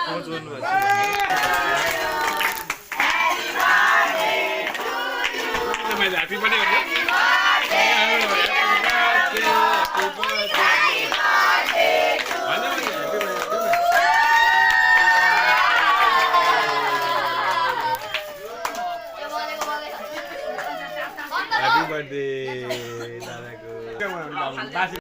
Happy birthday. Happy birthday, Nanaku.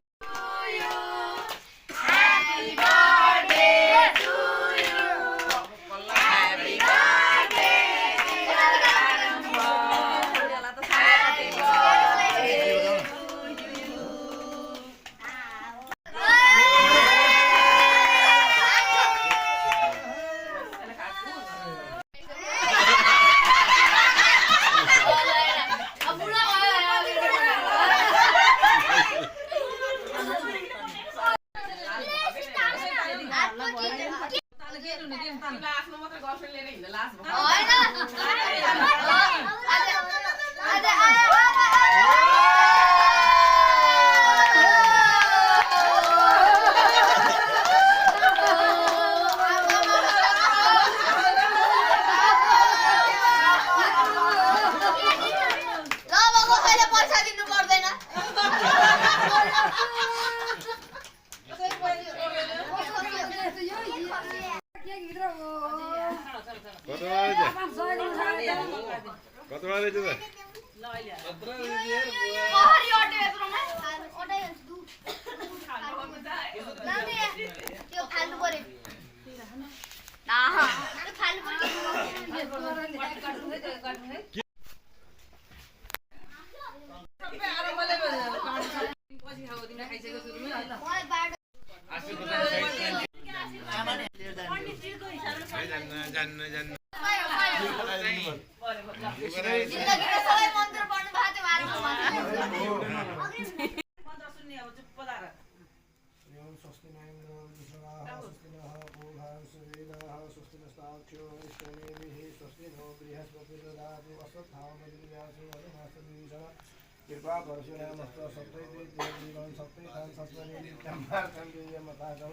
कृपा परशुरामस्तु सप्तैते जीवन सप्तैतां सप्तनेति चम्मार्कण्डेयमतागौ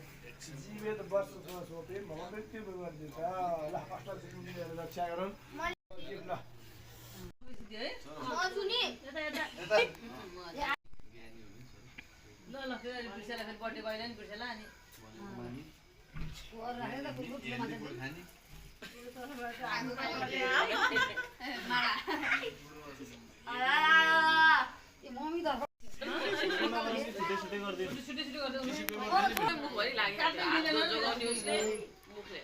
जीवेत वर्ष सोपे मम मृत्यु विवर्जित ल कष्ट सिद्धिहरू रक्षा गरौँ ल सुनि ल ल फेरि बिर्सेला फेरि बर्थडे गइला नि बिर्सेला अनि और राखेर त कुकुर खाने मम्मी त छुट्टै गर्दै मुख भरि लाग्यो जोगाउने उसले मुखले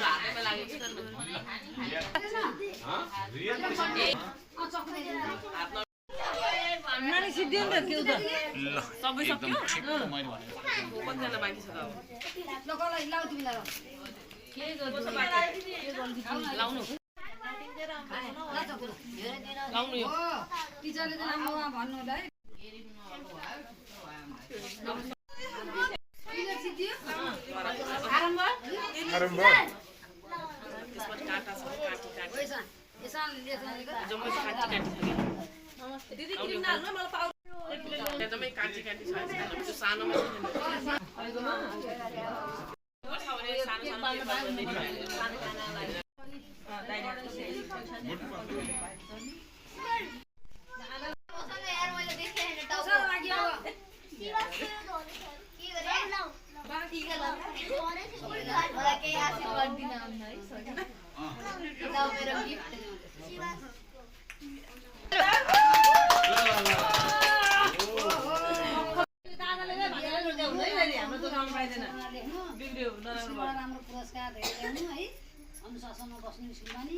हातैमा लागेको छ नानी सिद्धियो नि त के त सबै सक्यो कतिजना बाँकी छ त अब ल कसलाई लाउ तिमीलाई के गर्नु लाउनु लाउनु यो टिचरले त आमा भन्नु होला है आरम्भ आरम्भ त्यसपछि काटा छ काटी काटी एसान जम्मै काटी काटी छ नमस्ते दिदी क्रिम नहाल्नु मलाई पाउ एकदमै काटी काटी छ त्यो सानोमा अहिलेमा सानो राम्रो पुरस्कार ल्याउनु है अनुशासनमा बस्नु स्कुलमा नि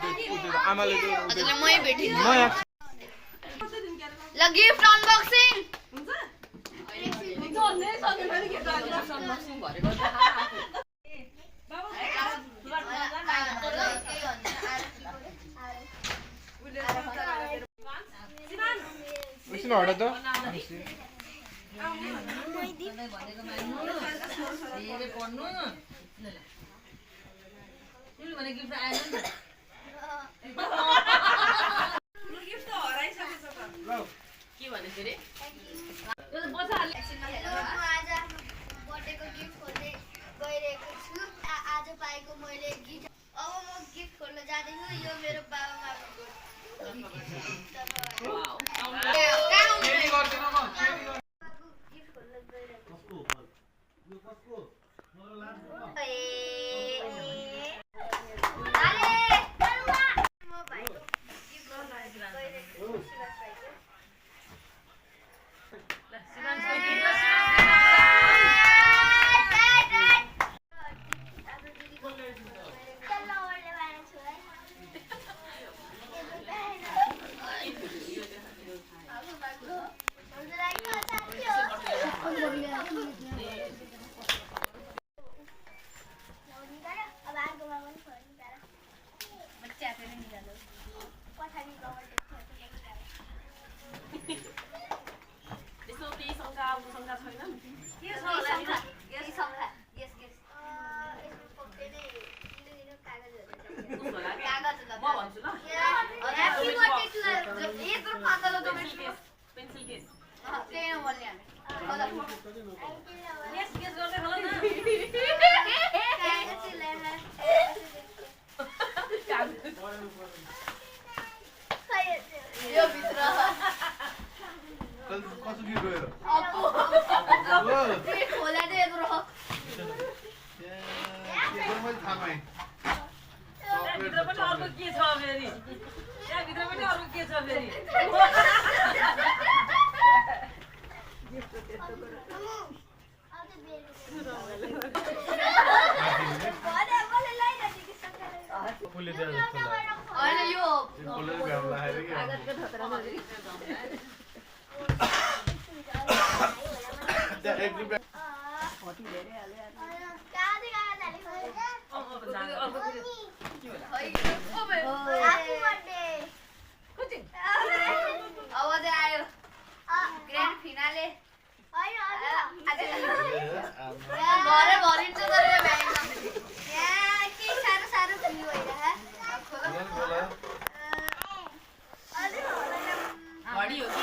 Happy birthday, आमाले हजुरले मै भेटिन्छ म ल गिफ्ट अनबक्सिङ एकछिन हट त के भने फेरि बर्थडेको गिफ्ट खोल्दै गइरहेको छु आज पाएको मैले गिफ्ट अब म गिफ्ट खोल्न जाँदैछु यो मेरो बाबामाको गिफ्ट खोल्न गइरहेको छु म भाइको गिफ्ट खोल्न गइरहेको छु त्यसो केही शङ्का छैन म भन्छु ल पेन्सिल केस यो भित्र कसो गिफ्ट गयो खोला दे यत्रो मैले थाहा पाएँ भित्र पनि अर्को के छ फेरि त्यहाँभित्र पनि अर्को के छ फेरि फुले दिएर जस्तो लाग्यो होइन यो फुले घाम लागेर के त्यहाँ एक रुपियाँ अब चाहिँ आयो ग्रान्ड फिनाले घरै भरिन्छ तर यो भ्याइन्छ घडी हो कि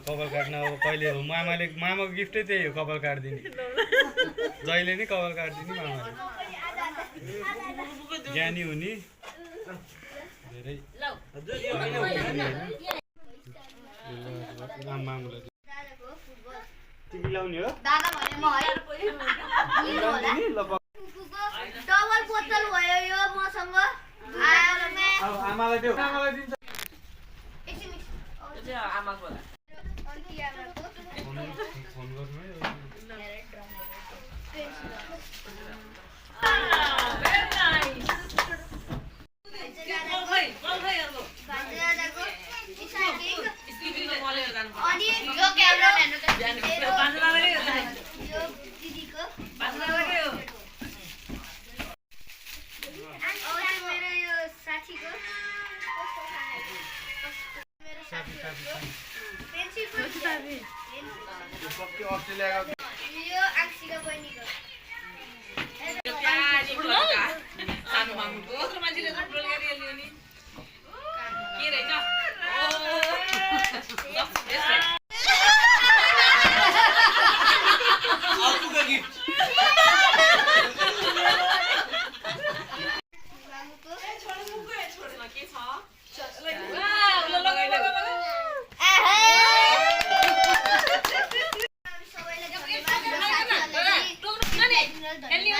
कपाल काट्न अब कहिले हो मामाको गिफ्टै त्यही हो कपाल काटिदिने जहिले नै कपाल काटिदिने मामाले ज्ञानी हुने धेरै मामुलाई टिभी लाउने हो दादा भने म है डबल बोतल भयो यो मसँग आमालाई दिन्छ आमाको होला फोन गर्नु है अनि यो क्यामेराम्यान अस्ट्रेलियाको यो आंशिका बहिनीको सानो मामुको मान्छेले कन्ट्रोल गरिहाल्यो नि के रहेछ अर्कोको गिफ्ट के छ खेल्ने